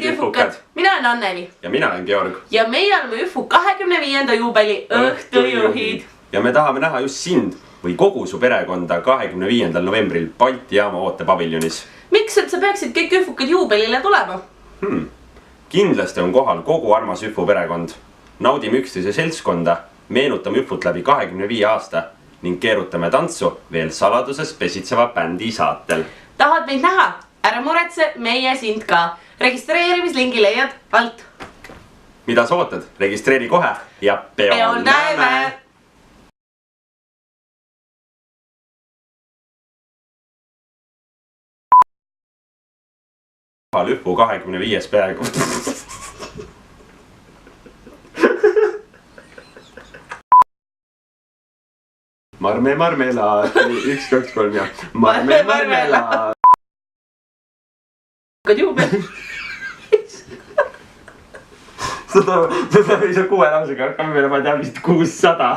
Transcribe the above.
olid Üfukad. Mina olen Anneli. Ja mina olen Georg. Ja meie oleme Üfu 25. juubeli õhtujuhid. Ja me tahame näha just sind või kogu su perekonda 25. novembril Balti jaama ootepaviljonis. Miks, et sa peaksid kõik Üfukad juubelile tulema? Kindlasti on kohal kogu armas Üfu perekond. Naudime üksteise seltskonda, meenutame Üfut läbi 25 aasta ning keerutame tantsu veel saladuses pesitseva bändi saatel. Tahad meid näha? Ära muretse, meie sind ka. Registreerimislingi leiad alt. Mida sa ootad? Registreeri kohe ja peol näeme! Üfu 25. peaaegu. Marme marmelaad, 1, 2, 3 ja marme marmelaad. Juubel. Seda ei saa 6 lausega, hakkame meile, ma tean vist 600.